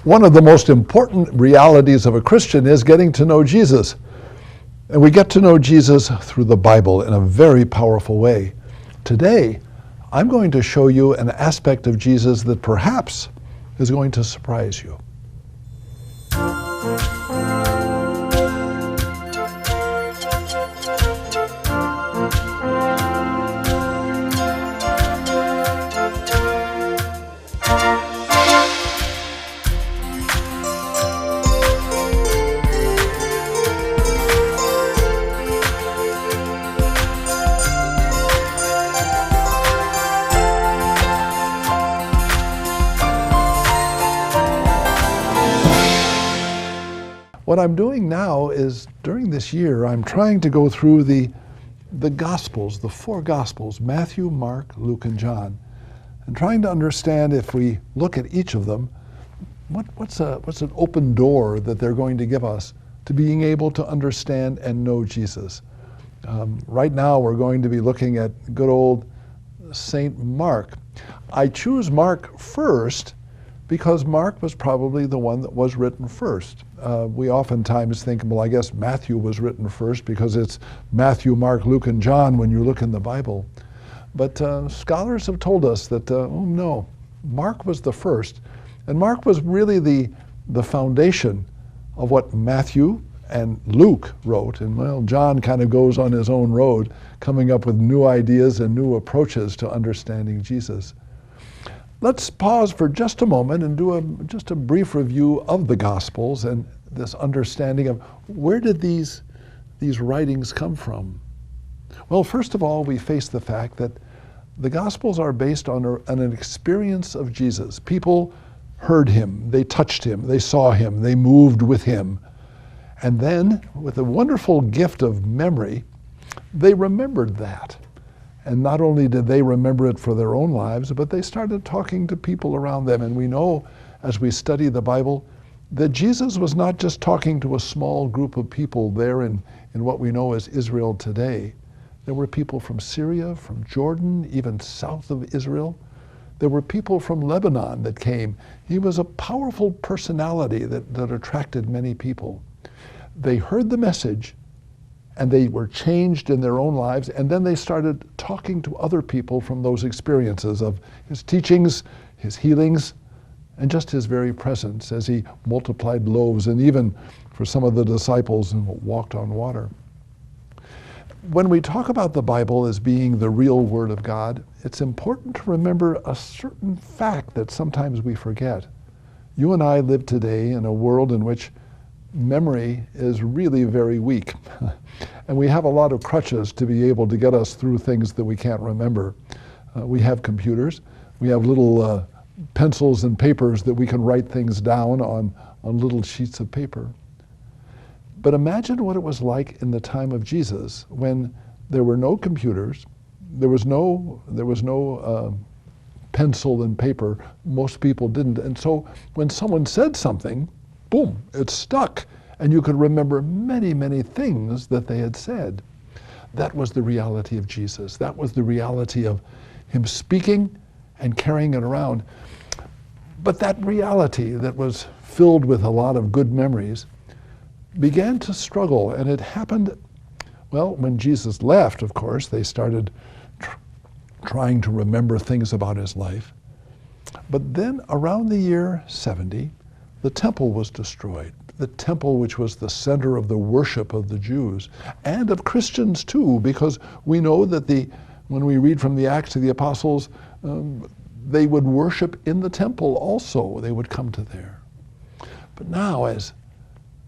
One of the most important realities of a Christian is getting to know Jesus. And we get to know Jesus through the Bible in a very powerful way. Today, I'm going to show you an aspect of Jesus that perhaps is going to surprise you. What I'm doing now is, during this year, I'm trying to go through the Gospels, the four Gospels, Matthew, Mark, Luke, and John, and trying to understand, if we look at each of them, what's an open door that they're going to give us to being able to understand and know Jesus. Right now, we're going to be looking at good old Saint Mark. I choose Mark first because Mark was probably the one that was written first. We oftentimes think, well, I guess Matthew was written first because it's Matthew, Mark, Luke, and John when you look in the Bible. But scholars have told us that, oh no, Mark was the first. And Mark was really the foundation of what Matthew and Luke wrote. And well, John kind of goes on his own road, coming up with new ideas and new approaches to understanding Jesus. Let's pause for just a moment and do just a brief review of the Gospels and this understanding of where did these writings come from. Well, first of all, we face the fact that the Gospels are based on an experience of Jesus. People heard him, they touched him, they saw him, they moved with him. And then, with a wonderful gift of memory, they remembered that. And not only did they remember it for their own lives, but they started talking to people around them. And we know, as we study the Bible, that Jesus was not just talking to a small group of people there in what we know as Israel today. There were people from Syria, from Jordan, even south of Israel. There were people from Lebanon that came. He was a powerful personality that attracted many people. They heard the message, and they were changed in their own lives, and then they started talking to other people from those experiences of his teachings, his healings, and just his very presence as he multiplied loaves, and even for some of the disciples who walked on water. When we talk about the Bible as being the real Word of God, it's important to remember a certain fact that sometimes we forget. You and I live today in a world in which memory is really very weak. And we have a lot of crutches to be able to get us through things that we can't remember. We have computers. We have little pencils and papers that we can write things down on little sheets of paper. But imagine what it was like in the time of Jesus, when there were no computers, there was no pencil and paper. Most people didn't. And so when someone said something, boom, it stuck. And you could remember many, many things that they had said. That was the reality of Jesus. That was the reality of him speaking and carrying it around. But that reality that was filled with a lot of good memories began to struggle. And it happened, well, when Jesus left, of course, they started trying to remember things about his life. But then around the year 70, the temple was destroyed. The temple, which was the center of the worship of the Jews and of Christians too, because we know that when we read from the Acts of the Apostles, they would worship in the temple also. They would come to there. But now, as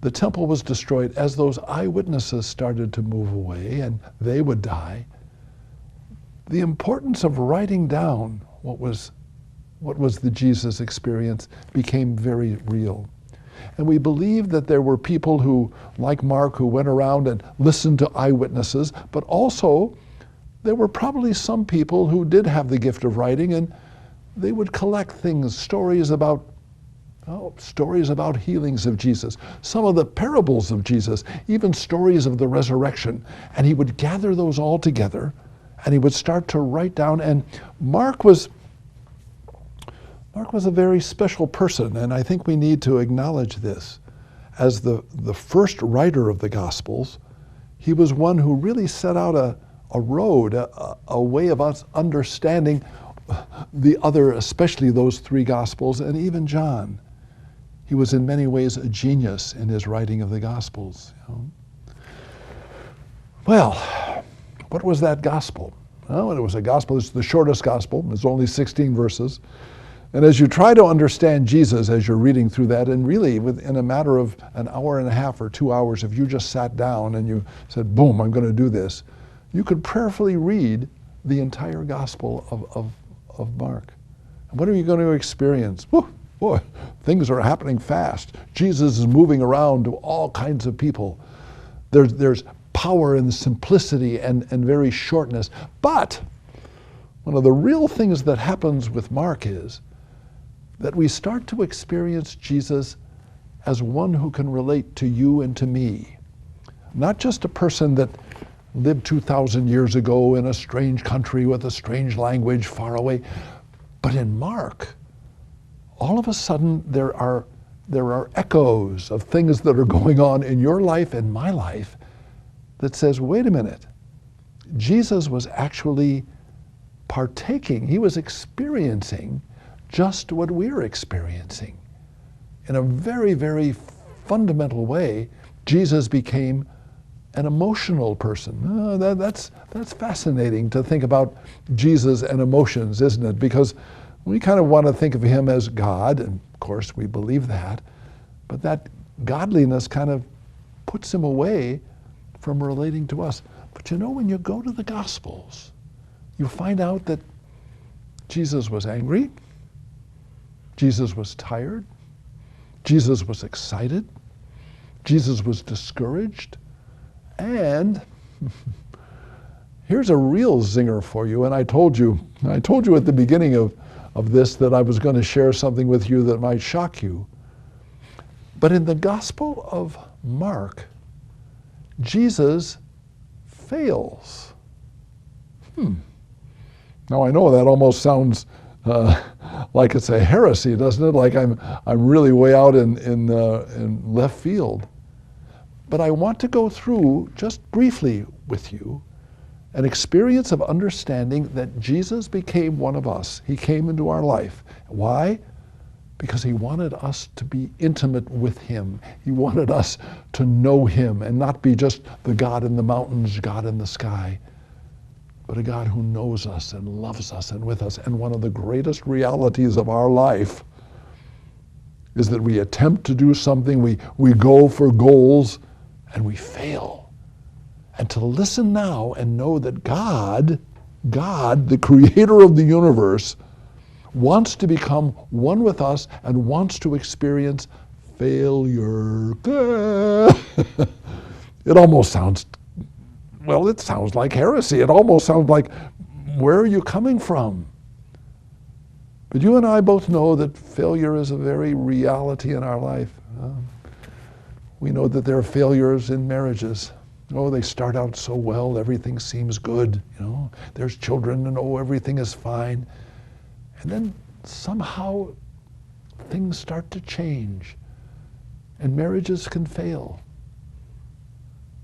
the temple was destroyed, as those eyewitnesses started to move away and they would die, the importance of writing down what was the Jesus experience became very real. And we believe that there were people who, like Mark, who went around and listened to eyewitnesses, but also there were probably some people who did have the gift of writing, and they would collect things, stories about healings of Jesus, some of the parables of Jesus, even stories of the resurrection. And he would gather those all together, and he would start to write down. And Mark was Mark was a very special person, and I think we need to acknowledge this. As the first writer of the Gospels, he was one who really set out a road, a way of us understanding the other, especially those three Gospels, and even John. He was in many ways a genius in his writing of the Gospels. Well, what was that Gospel? Well, it was a Gospel. It's the shortest Gospel. It's only 16 verses. And as you try to understand Jesus as you're reading through that, and really within a matter of an hour and a half or 2 hours, if you just sat down and you said, boom, I'm going to do this, you could prayerfully read the entire Gospel of Mark. And what are you going to experience? Boy, things are happening fast. Jesus is moving around to all kinds of people. There's power and simplicity and very shortness. But one of the real things that happens with Mark is that we start to experience Jesus as one who can relate to you and to me. Not just a person that lived 2,000 years ago in a strange country with a strange language far away, but in Mark, all of a sudden there are echoes of things that are going on in your life and my life that says, wait a minute, Jesus was actually partaking, he was experiencing just what we're experiencing. In a very, very fundamental way, Jesus became an emotional person. That's fascinating to think about Jesus and emotions, isn't it? Because we kind of want to think of him as God, and of course we believe that, but that godliness kind of puts him away from relating to us. But you know, when you go to the Gospels, you find out that Jesus was angry, Jesus was tired, Jesus was excited, Jesus was discouraged, and here's a real zinger for you, and I told you at the beginning of this that I was going to share something with you that might shock you. But in the Gospel of Mark, Jesus fails. Now I know that almost sounds like it's a heresy, doesn't it? Like I'm really way out in left field. But I want to go through just briefly with you an experience of understanding that Jesus became one of us. He came into our life. Why? Because he wanted us to be intimate with him. He wanted us to know him and not be just the God in the mountains, God in the sky, but a God who knows us and loves us and with us. And one of the greatest realities of our life is that we attempt to do something, we go for goals, and we fail. And to listen now and know that God, the creator of the universe, wants to become one with us and wants to experience failure. It almost sounds, well, it sounds like heresy. It almost sounds like, where are you coming from? But you and I both know that failure is a very reality in our life. We know that there are failures in marriages. Oh, they start out so well, everything seems good. There's children and everything is fine. And then somehow things start to change and marriages can fail.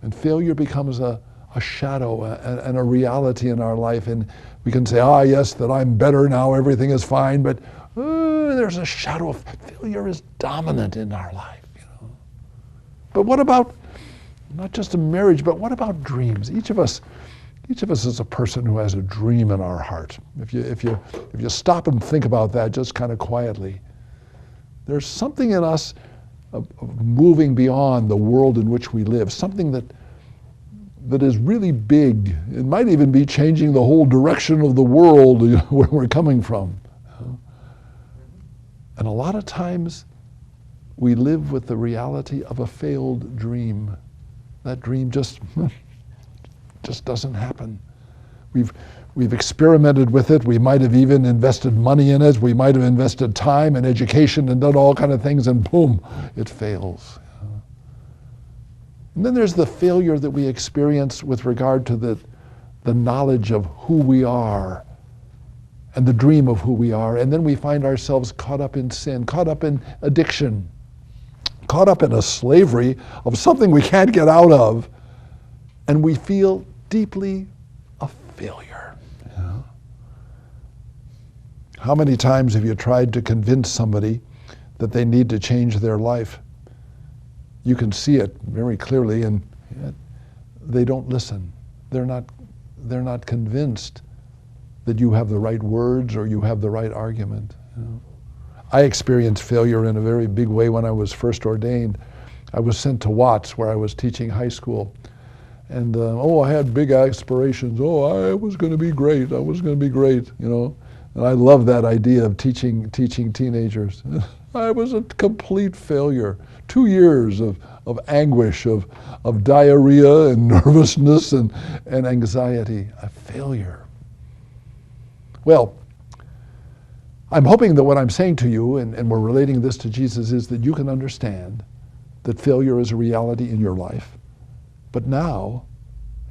And failure becomes a shadow and a reality in our life. And we can say, yes, that I'm better now, everything is fine, but there's a shadow of failure is dominant in our life. But what about, not just a marriage, but what about dreams? Each of us is a person who has a dream in our heart. If you stop and think about that just kind of quietly, there's something in us of moving beyond the world in which we live, something that is really big. It might even be changing the whole direction of the world where we're coming from. And a lot of times we live with the reality of a failed dream. That dream just doesn't happen. We've experimented with it. We might have even invested money in it. We might have invested time and education and done all kind of things, and boom, it fails. And then there's the failure that we experience with regard to the knowledge of who we are and the dream of who we are, and then we find ourselves caught up in sin, caught up in addiction, caught up in a slavery of something we can't get out of, and we feel deeply a failure. You know? How many times have you tried to convince somebody that they need to change their life? You can see it very clearly, and yet they don't listen. They're not convinced that you have the right words or you have the right argument. You know? I experienced failure in a very big way when I was first ordained. I was sent to Watts, where I was teaching high school. And I had big aspirations. I was going to be great. I was going to be great, you know. And I love that idea of teaching teenagers. I was a complete failure. 2 years of anguish, of diarrhea and nervousness and anxiety. A failure. Well, I'm hoping that what I'm saying to you, and we're relating this to Jesus, is that you can understand that failure is a reality in your life. But now,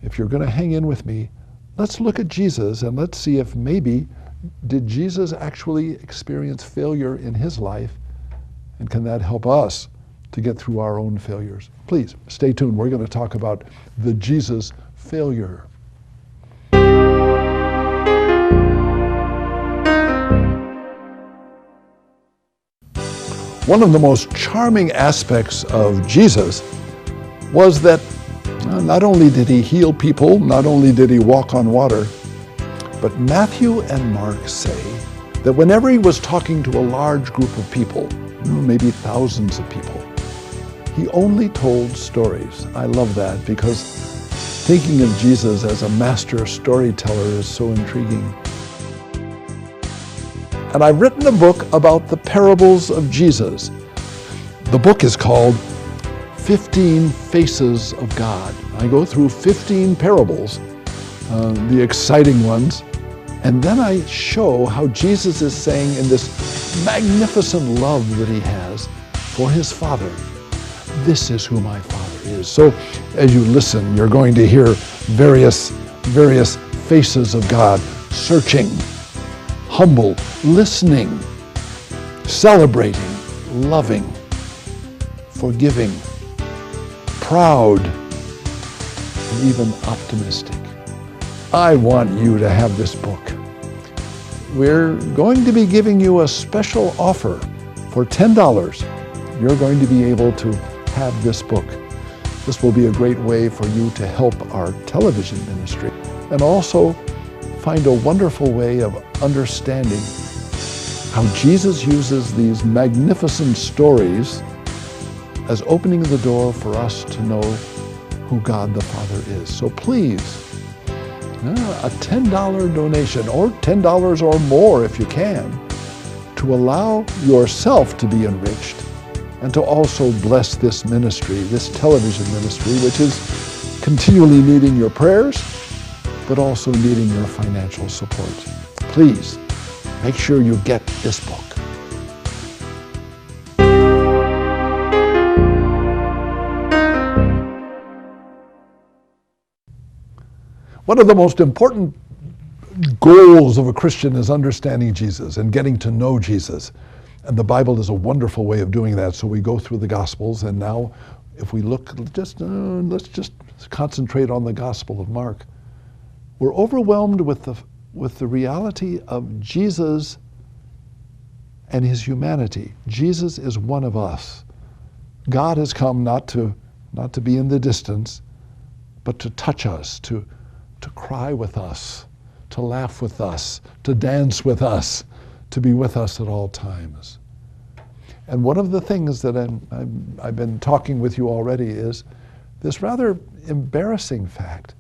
if you're going to hang in with me, let's look at Jesus and let's see if maybe did Jesus actually experience failure in his life, and can that help us to get through our own failures? Please stay tuned. We're going to talk about the Jesus failure. One of the most charming aspects of Jesus was that not only did he heal people, not only did he walk on water, but Matthew and Mark say that whenever he was talking to a large group of people, maybe thousands of people, he only told stories. I love that, because thinking of Jesus as a master storyteller is so intriguing. And I've written a book about the parables of Jesus. The book is called 15 Faces of God. I go through 15 parables, the exciting ones, and then I show how Jesus is saying in this magnificent love that he has for his Father, this is who my Father is. So as you listen, you're going to hear various faces of God: searching, humble, listening, celebrating, loving, forgiving, proud, and even optimistic. I want you to have this book. We're going to be giving you a special offer. For $10, you're going to be able to have this book. This will be a great way for you to help our television ministry, and also find a wonderful way of understanding how Jesus uses these magnificent stories as opening the door for us to know who God the Father is. So please, a $10 donation, or $10 or more if you can, to allow yourself to be enriched and to also bless this ministry, this television ministry, which is continually needing your prayers, but also needing your financial support. Please, make sure you get this book. One of the most important goals of a Christian is understanding Jesus and getting to know Jesus. And the Bible is a wonderful way of doing that. So we go through the Gospels, and now if we look, let's just concentrate on the Gospel of Mark. We're overwhelmed with the reality of Jesus and his humanity. Jesus is one of us. God has come not to be in the distance, but to touch us, to cry with us, to laugh with us, to dance with us, to be with us at all times. And one of the things that I've been talking with you already is this rather embarrassing fact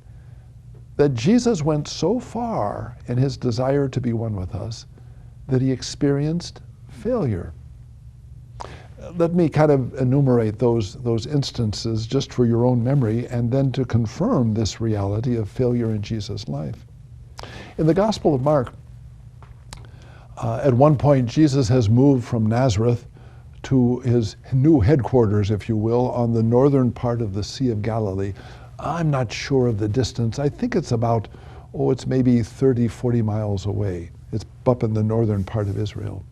that Jesus went so far in his desire to be one with us that he experienced failure. Let me kind of enumerate those instances just for your own memory, and then to confirm this reality of failure in Jesus' life. In the Gospel of Mark, at one point Jesus has moved from Nazareth to his new headquarters, if you will, on the northern part of the Sea of Galilee. I'm not sure of the distance. I think it's about, it's maybe 30, 40 miles away. It's up in the northern part of Israel.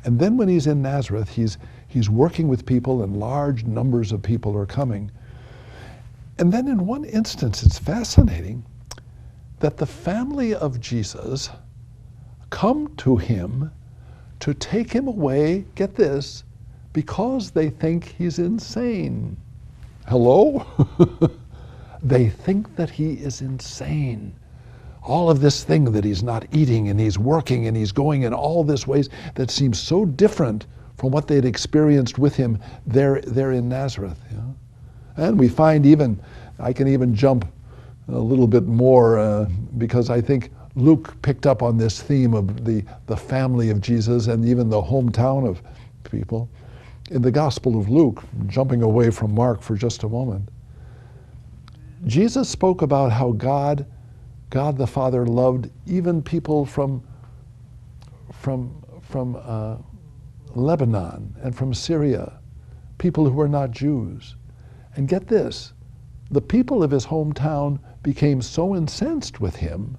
And then when he's in Nazareth, he's working with people, and large numbers of people are coming. And then in one instance, it's fascinating that the family of Jesus come to him to take him away, get this, because they think he's insane. Hello? They think that he is insane. All of this thing that he's not eating and he's working and he's going in all this ways that seems so different from what they'd experienced with him there in Nazareth. You know? And we find I can even jump a little bit more because I think Luke picked up on this theme of the family of Jesus and even the hometown of people. In the Gospel of Luke, jumping away from Mark for just a moment, Jesus spoke about how God the Father loved even people from Lebanon and from Syria, people who were not Jews. And get this, the people of his hometown became so incensed with him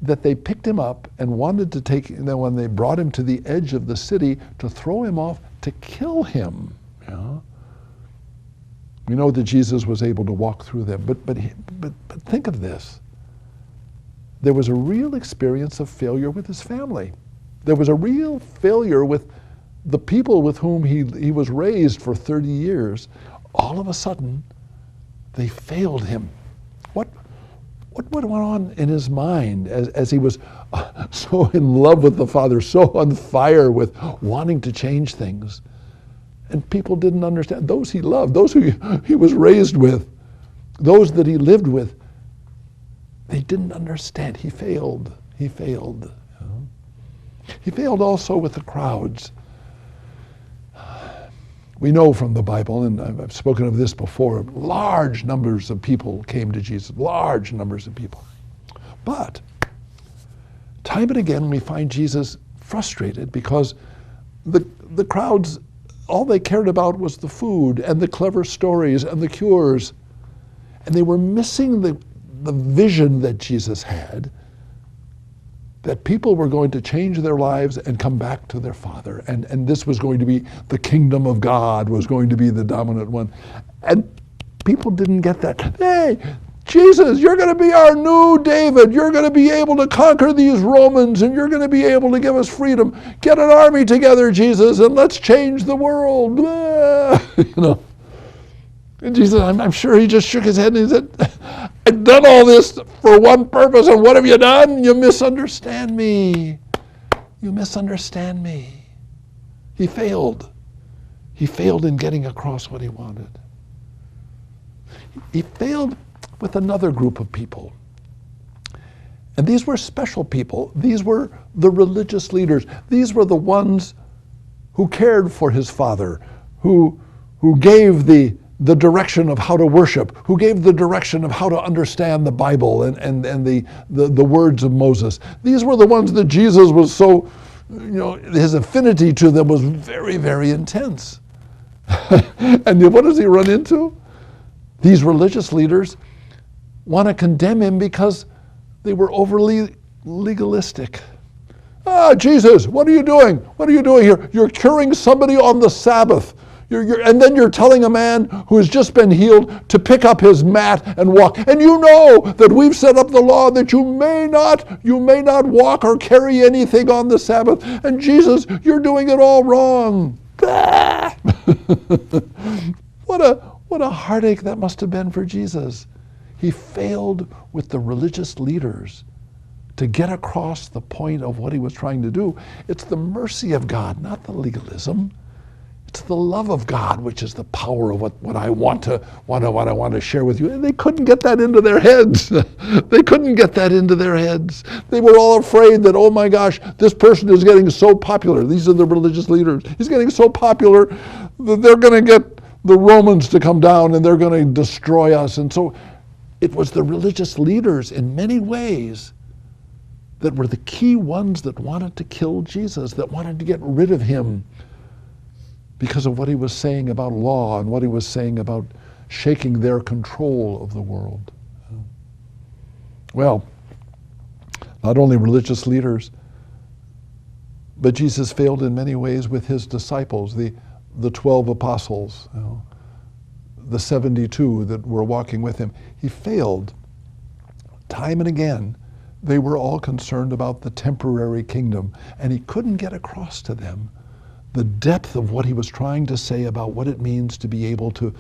that they picked him up and wanted to take, and then when they brought him to the edge of the city to throw him off, to kill him. You know? We know that Jesus was able to walk through them, but think of this. There was a real experience of failure with his family. There was a real failure with the people with whom he was raised for 30 years. All of a sudden, they failed him. What went on in his mind as he was so in love with the Father, so on fire with wanting to change things? And people didn't understand. Those he loved, those who he was raised with, those that he lived with, they didn't understand. He failed. He failed. You know? He failed also with the crowds. We know from the Bible, and I've spoken of this before, large numbers of people came to Jesus, large numbers of people. But time and again we find Jesus frustrated because the crowds, all they cared about was the food and the clever stories and the cures. And they were missing the vision that Jesus had, that people were going to change their lives and come back to their Father. And this was going to be the kingdom of God, was going to be the dominant one. And people didn't get that. Hey, Jesus, you're going to be our new David. You're going to be able to conquer these Romans, and you're going to be able to give us freedom. Get an army together, Jesus, and let's change the world. You know. And Jesus, I'm sure he just shook his head and he said, I've done all this for one purpose, and what have you done? You misunderstand me. You misunderstand me. He failed. He failed in getting across what he wanted. He failed with another group of people. And these were special people. These were the religious leaders. These were the ones who cared for his Father, who gave the direction of how to worship, who gave the direction of how to understand the Bible and the words of Moses. These were the ones that Jesus was so, his affinity to them was very, very intense. And what does he run into? These religious leaders want to condemn him because they were overly legalistic. Jesus, what are you doing? What are you doing here? You're curing somebody on the Sabbath. And then you're telling a man who has just been healed to pick up his mat and walk. And you know that we've set up the law that you may not walk or carry anything on the Sabbath. And Jesus, you're doing it all wrong. What a heartache that must have been for Jesus. He failed with the religious leaders to get across the point of what he was trying to do. It's the mercy of God, not the legalism. It's the love of God, which is the power of what I want to share with you. And they couldn't get that into their heads. They couldn't get that into their heads. They were all afraid that, oh my gosh, this person is getting so popular. These are the religious leaders. He's getting so popular that they're going to get the Romans to come down and they're going to destroy us. And so it was the religious leaders in many ways that were the key ones that wanted to kill Jesus, that wanted to get rid of him, because of what he was saying about law and what he was saying about shaking their control of the world. Well, not only religious leaders, But Jesus failed in many ways with his disciples, the 12 apostles, the 72 that were walking with him. He failed time and again. They were all concerned about the temporary kingdom, and he couldn't get across to them the depth of what he was trying to say about what it means to be able to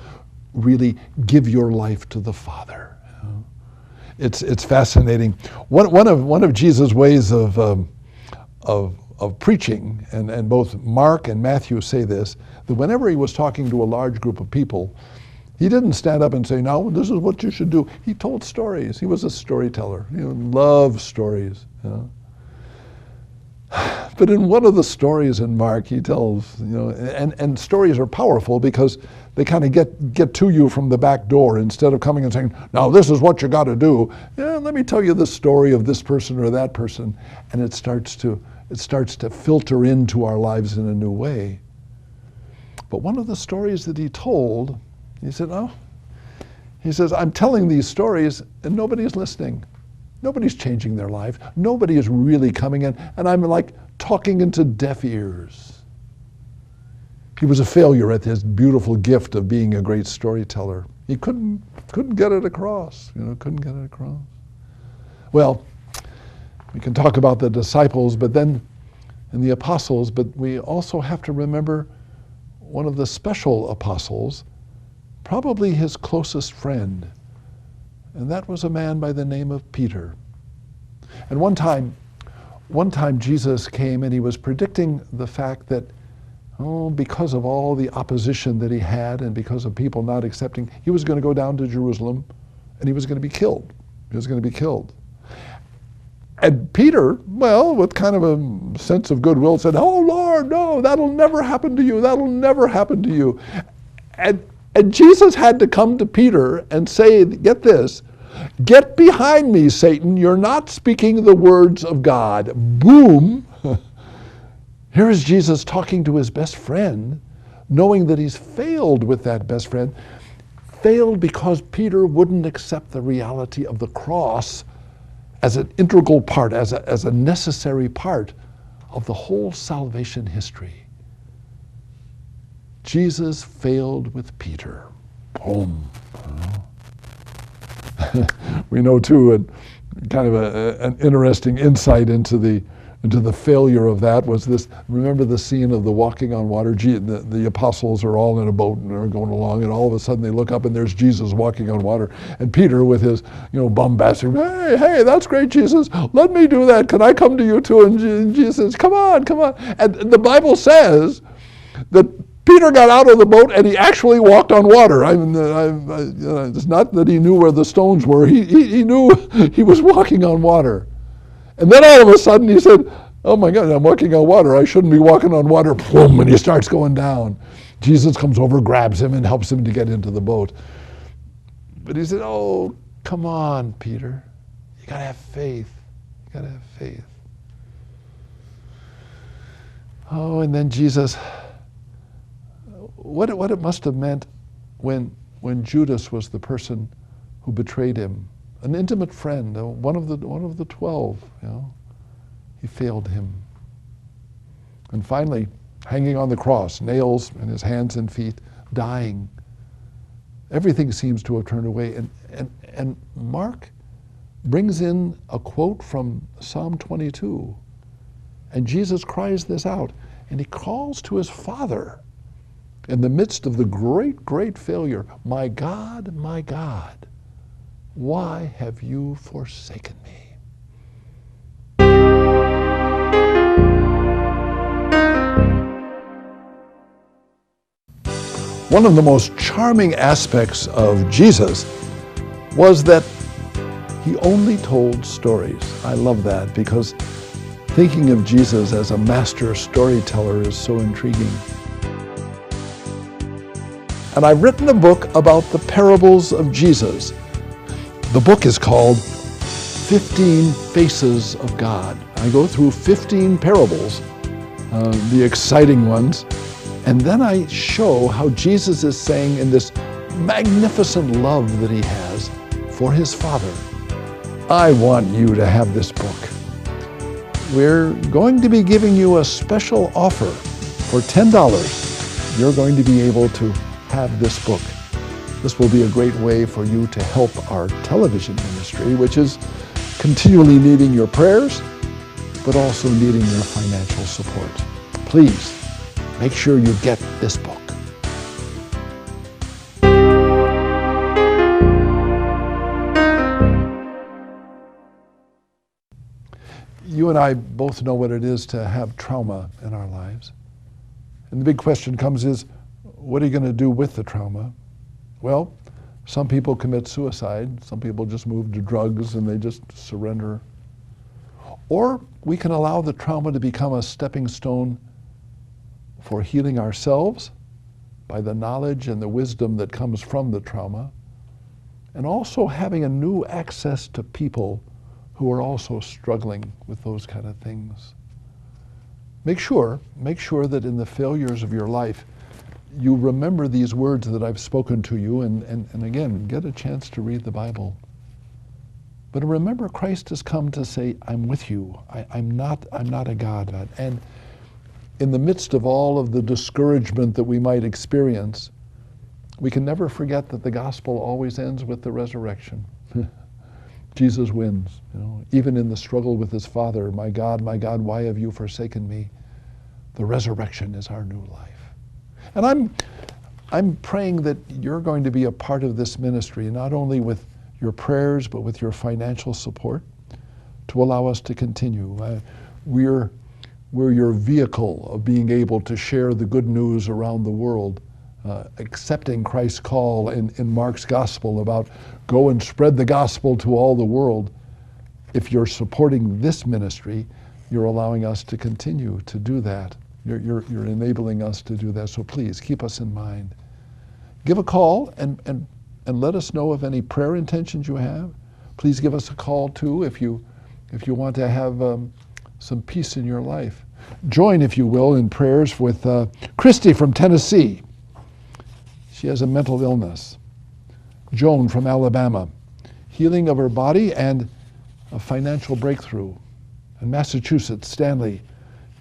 really give your life to the Father. It's fascinating. One of Jesus' ways of preaching, and both Mark and Matthew say this, that whenever he was talking to a large group of people, he didn't stand up and say, "Now this is what you should do." He told stories. He was a storyteller. He loved stories. But in one of the stories in Mark, he tells, and stories are powerful because they kind of get to you from the back door instead of coming and saying, "Now this is what you got to do. Yeah, let me tell you the story of this person or that person," and it starts to filter into our lives in a new way. But one of the stories that he told, he said, he says, "I'm telling these stories and nobody's listening. Nobody's changing their life. Nobody is really coming in, and I'm like talking into deaf ears." He was a failure at his beautiful gift of being a great storyteller. He couldn't get it across, couldn't get it across. Well, we can talk about the disciples, and the apostles, but we also have to remember one of the special apostles, probably his closest friend, and that was a man by the name of Peter. And one time Jesus came and he was predicting the fact that, because of all the opposition that he had and because of people not accepting, he was going to go down to Jerusalem and he was going to be killed. He was going to be killed. And Peter, with kind of a sense of goodwill, said, "Oh Lord, no, that'll never happen to you. That'll never happen to you." And Jesus had to come to Peter and say, get this, "Get behind me, Satan. You're not speaking the words of God." Boom. Here is Jesus talking to his best friend, knowing that he's failed with that best friend. Failed because Peter wouldn't accept the reality of the cross as an integral part, as a necessary part of the whole salvation history. Jesus failed with Peter. Boom. We know too, kind of an interesting insight into the failure of that was this. Remember the scene of the walking on water? The apostles are all in a boat and they're going along, and all of a sudden they look up and there's Jesus walking on water, and Peter with his bombastic, hey, that's great, Jesus, let me do that, can I come to you too? And Jesus says, come on. And the Bible says that Peter got out of the boat and he actually walked on water. It's not that he knew where the stones were. He knew he was walking on water. And then all of a sudden he said, "Oh my God, I'm walking on water. I shouldn't be walking on water." Boom, and he starts going down. Jesus comes over, grabs him, and helps him to get into the boat. But he said, "Oh, come on, Peter. You got to have faith. You got to have faith." Oh, and then Jesus, what it must have meant when Judas was the person who betrayed him, an intimate friend, one of the 12, he failed him. And finally, hanging on the cross, nails in his hands and feet, dying. Everything seems to have turned away. And Mark brings in a quote from Psalm 22. And Jesus cries this out, and he calls to his Father in the midst of the great, great failure, my God, why have you forsaken me?" One of the most charming aspects of Jesus was that he only told stories. I love that because thinking of Jesus as a master storyteller is so intriguing. And I've written a book about the parables of Jesus. The book is called 15 Faces of God. I go through 15 parables, the exciting ones, and then I show how Jesus is saying in this magnificent love that he has for his Father, I want you to have this book. we're going to be giving you a special offer. For $10, you're going to be able to have this book. This will be a great way for you to help our television ministry, which is continually needing your prayers, but also needing your financial support. Please make sure you get this book. You and I both know what it is to have trauma in our lives. And the big question comes is, what are you going to do with the trauma? Well, some people commit suicide. Some people just move to drugs and they just surrender. Or we can allow the trauma to become a stepping stone for healing ourselves by the knowledge and the wisdom that comes from the trauma, and also having a new access to people who are also struggling with those kind of things. Make sure that in the failures of your life, you remember these words that I've spoken to you, and again, get a chance to read the Bible. But remember, Christ has come to say, I'm with you. I'm not a God. And in the midst of all of the discouragement that we might experience, we can never forget that the gospel always ends with the resurrection. Jesus wins. Even in the struggle with his Father, my God, why have you forsaken me? The resurrection is our new life. And I'm praying that you're going to be a part of this ministry, not only with your prayers, but with your financial support to allow us to continue. We're your vehicle of being able to share the good news around the world, accepting Christ's call in Mark's gospel about go and spread the gospel to all the world. If you're supporting this ministry, you're allowing us to continue to do that. You're enabling us to do that. So please keep us in mind. Give a call and let us know of any prayer intentions you have. Please give us a call too if you want to have some peace in your life. Join, if you will, in prayers with Christy from Tennessee. She has a mental illness. Joan from Alabama, healing of her body and a financial breakthrough. In Massachusetts, Stanley,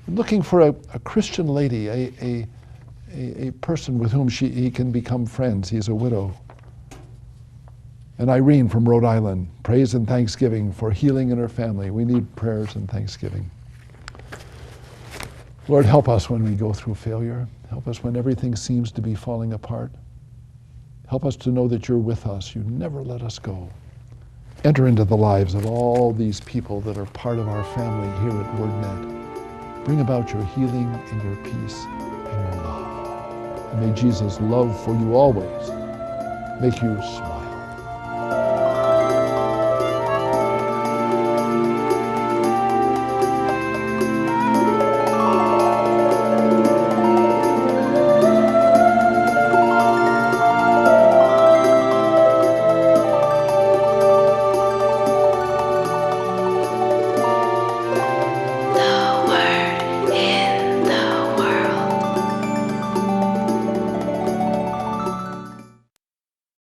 looking for a Christian lady, a person with whom he can become friends. He's a widow. And Irene from Rhode Island, praise and thanksgiving for healing in her family. We need prayers and thanksgiving. Lord, help us when we go through failure. Help us when everything seems to be falling apart. Help us to know that you're with us. You never let us go. Enter into the lives of all these people that are part of our family here at Wordnet. Bring about your healing and your peace and your love. And may Jesus' love for you always make you smile.